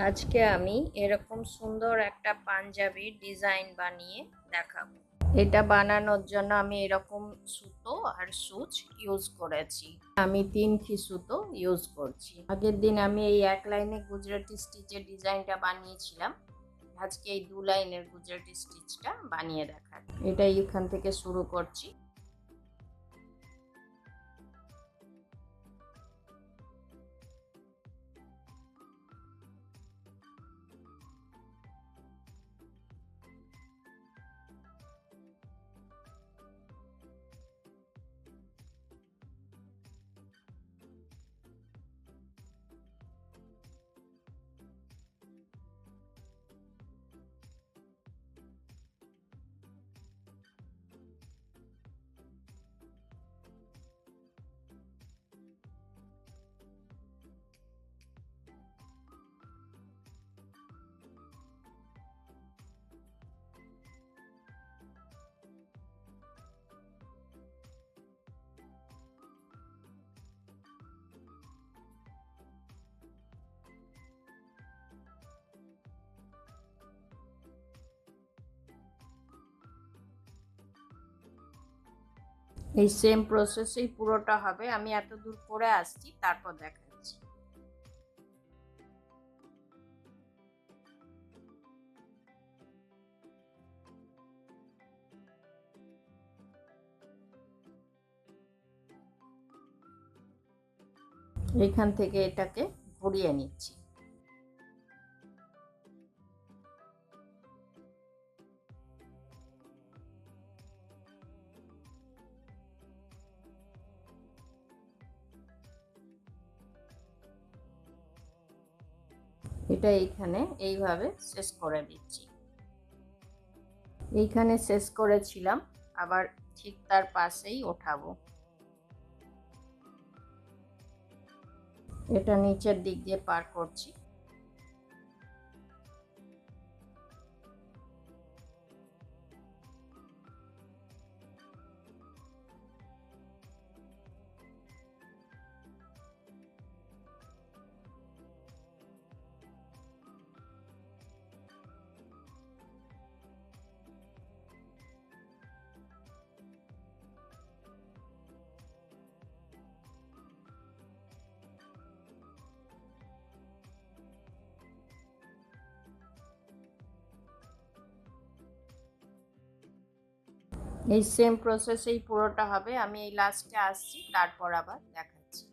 আজকে আমি এরকম সুন্দর একটা পাঞ্জাবি ডিজাইন বানিয়ে দেখাবো। এটা বানানোর জন্য আমি এরকম সুতো আর সুচ ইউজ করেছি। আমি 3টি সুতো ইউজ করছি। আগের দিন আমি এই এক লাইনে গুজরাটি স্টিচের ডিজাইনটা বানিয়েছিলাম। আজকে এই 2 লাইনের গুজরাটি স্টিচটা বানিয়ে দেখাবো। এটা এখান থেকে শুরু করছি। এই সেম প্রসেসেই পুরোটা হবে। আমি এত দূর করে আসছি, তারপর দেখাচ্ছি। এখান থেকে এটাকে ঘুরিয়ে নিচ্ছি। এটা এইখানে এইভাবে শেষ করে দিচ্ছি। এইখানে শেষ করেছিলাম, আবার ঠিক তার পাশেই ওঠাবো। এটা নিচের দিক দিয়ে পার করছি। এই সেম প্রসেসেই পুরোটা হবে। আমি এই লাস্টে আসছি, তারপর আবার দেখাচ্ছি।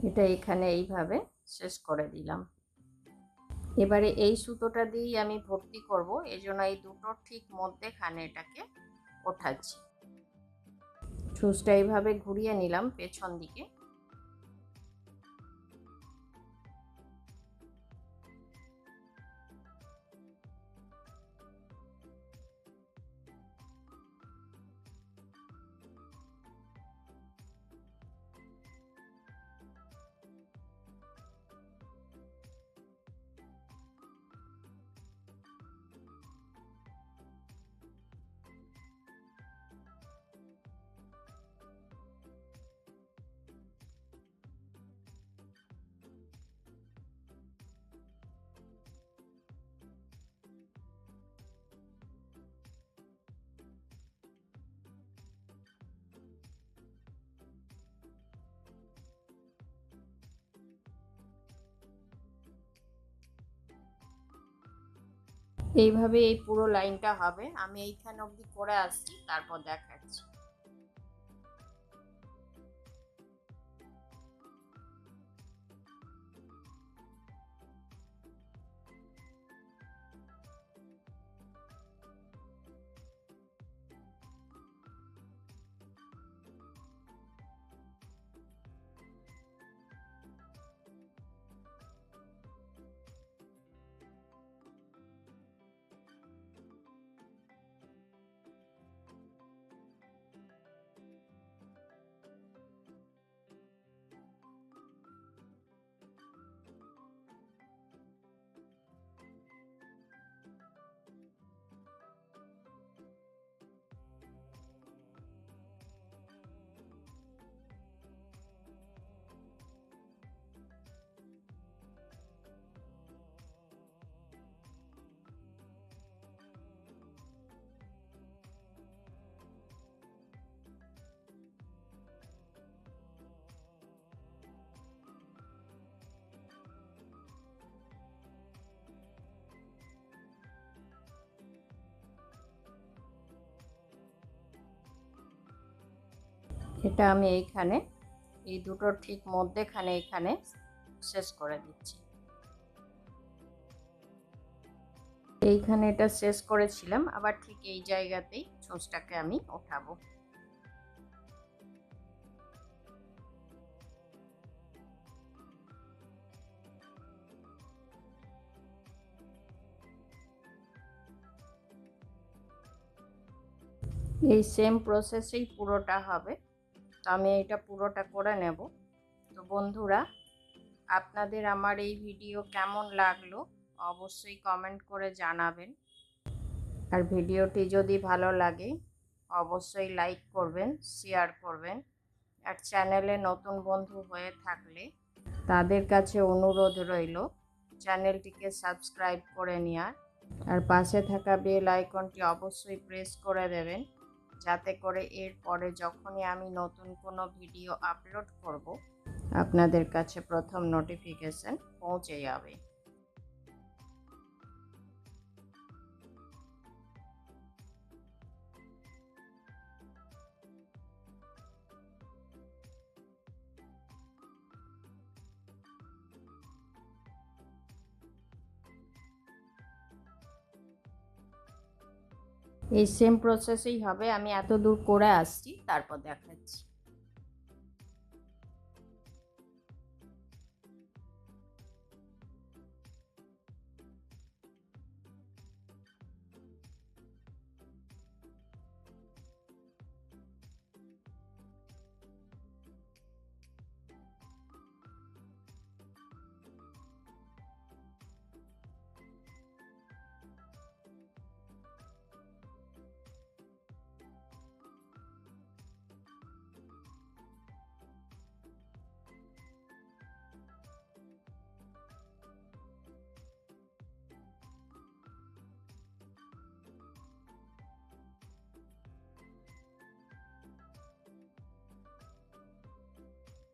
এটা এখানে এইভাবে শেষ করে দিলাম। এবারে এই সুতোটা দিয়েই আমি ভর্তি করব, এজন্য এই দুটোর ঠিক মধ্যেখানে এটাকে ওঠাচ্ছি। সুচটা এইভাবে ঘুরিয়ে নিলাম পেছন দিকে। এইভাবে এই পুরো লাইনটা হবে। আমি এইখানে অবধি করে আসছি, তারপর দেখাচ্ছি। এটা আমি এইখানে এই দুটোর ঠিক মধ্যেখানে এখানে শেষ করে দিচ্ছি। এইখানে এটা শেষ করেছিলাম, আবার ঠিক এই জায়গাতেই ছুঁচটাকে আমি ওঠাবো। এই সেম প্রসেসেই পুরোটা হবে, তো আমি এটা পুরোটা করে নেব। তো বন্ধুরা, আপনাদের আমার এই ভিডিও কেমন লাগলো অবশ্যই কমেন্ট করে জানাবেন। আর ভিডিওটি যদি ভালো লাগে অবশ্যই লাইক করবেন, শেয়ার করবেন। আর চ্যানেলে নতুন বন্ধু হয়ে থাকলে তাদের কাছে অনুরোধ রইল চ্যানেলটিকে সাবস্ক্রাইব করে নেওয়ার। আর পাশে থাকা বেল আইকনটি অবশ্যই প্রেস করে দেবেন, যাতে করে এরপরে যখনই আমি নতুন কোনো ভিডিও আপলোড করব আপনাদের কাছে প্রথম নোটিফিকেশন পৌঁছে যাবে। এই সেম প্রসেসেই হবে, আমি এত দূর করে আসছি তারপর দেখাচ্ছি।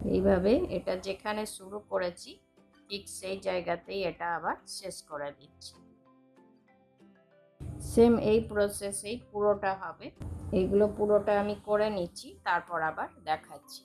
এইভাবে এটা যেখানে শুরু করেছি ঠিক সেই জায়গাতেই এটা আবার শেষ করে দিচ্ছি। সেম এই প্রসেসেই পুরোটা হবে। এইগুলো পুরোটা আমি করে নিচ্ছি, তারপর আবার দেখাচ্ছি।